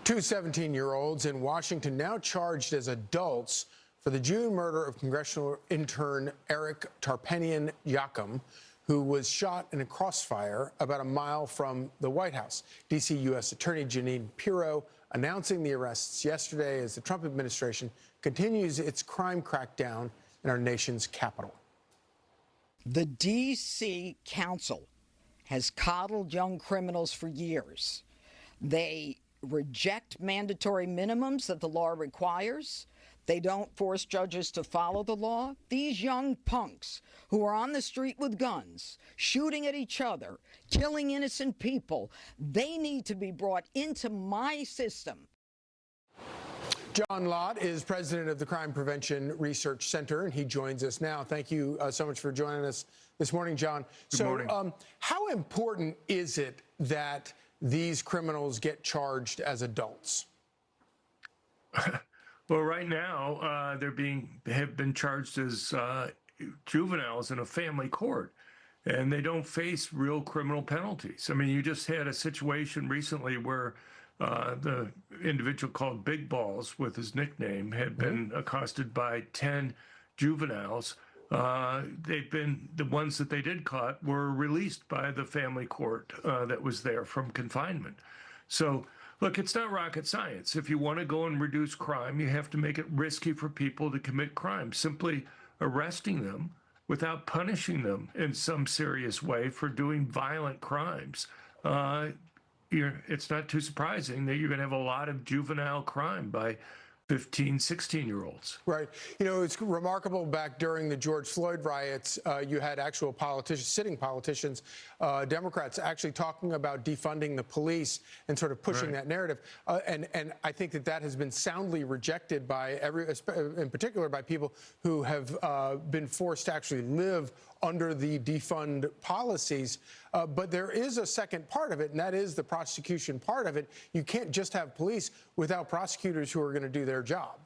Two 17-year-olds in Washington now charged as adults for the June murder of congressional intern Eric Tarpenian Yakum, who was shot in a crossfire about a mile from the White House. D.C. U.S. Attorney Jeanine Pirro announcing the arrests yesterday as the Trump administration continues its crime crackdown in our nation's capital. The D.C. Council has coddled young criminals for years. They reject mandatory minimums that the law requires. They don't force judges to follow the law. These young punks who are on the street with guns, shooting at each other, killing innocent people, they need to be brought into my system. John Lott is president of the Crime Prevention Research Center, and he joins us now. Thank you so much for joining us this morning, John. Good morning. How important is it that these criminals get charged as adults? Well, right now, have been charged as juveniles in a family court, and they don't face real criminal penalties. I mean, you just had a situation recently where the individual called Big Balls, with his nickname, had been accosted by 10 juveniles. The ones that they did caught were released by the family court that was there from confinement. So, look, it's not rocket science. If you want to go and reduce crime, you have to make it risky for people to commit crime. Simply arresting them without punishing them in some serious way for doing violent crimes, it's not too surprising that you're going to have a lot of juvenile crime by 15, 16-year-olds. Right. You know, it's remarkable back during the George Floyd riots, you had actual politicians, sitting politicians, Democrats actually talking about defunding the police and sort of pushing that narrative. And I think that has been soundly rejected by in particular by people who have been forced to actually live under the defund policies. But there is a second part of it, and that is the prosecution part of it. You can't just have police without prosecutors who are going to do their job.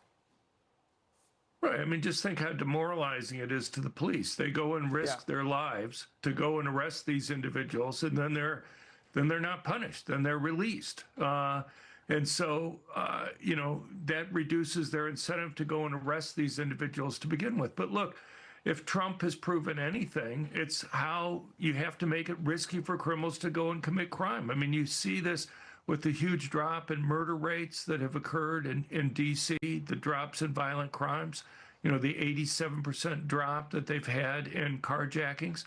Right. I mean, just think how demoralizing it is to the police. They go and risk their lives to go and arrest these individuals, and then they're not punished. Then they're released. And so, that reduces their incentive to go and arrest these individuals to begin with. But look, if Trump has proven anything, it's how you have to make it risky for criminals to go and commit crime. I mean, you see this with the huge drop in murder rates that have occurred in D.C., the drops in violent crimes, the 87% drop that they've had in carjackings,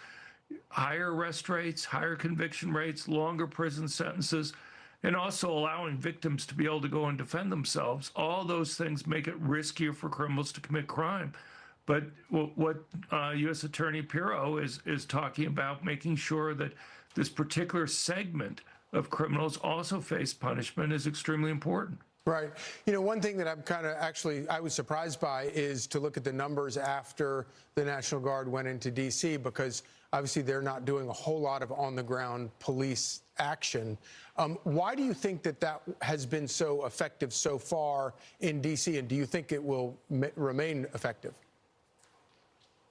higher arrest rates, higher conviction rates, longer prison sentences, and also allowing victims to be able to go and defend themselves. All those things make it riskier for criminals to commit crime. But what U.S. Attorney Pirro is talking about, making sure that this particular segment of criminals also face punishment, is extremely important. Right. One thing that I was surprised by is to look at the numbers after the National Guard went into D.C., because obviously they're not doing a whole lot of on-the-ground police action. Why do you think that has been so effective so far in D.C., and do you think it will remain effective?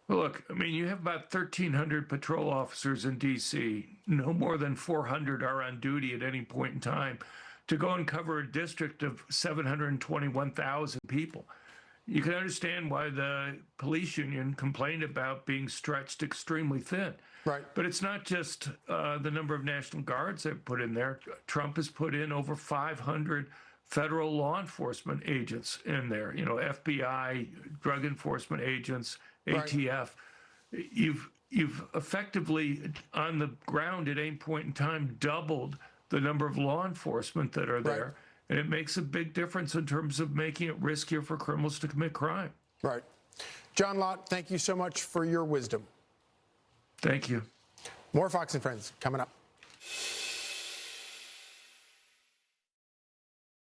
Well, look, I mean, you have about 1,300 patrol officers in D.C. No more than 400 are on duty at any point in time to go and cover a district of 721,000 people. You can understand why the police union complained about being stretched extremely thin. Right. But it's not just the number of National Guards they've put in there. Trump has put in over 500 federal law enforcement agents in there, FBI, drug enforcement agents, ATF. Right. You've effectively, on the ground at any point in time, doubled the number of law enforcement that are there. Right. And it makes a big difference in terms of making it riskier for criminals to commit crime. Right. John Lott, thank you so much for your wisdom. Thank you. More Fox and Friends coming up.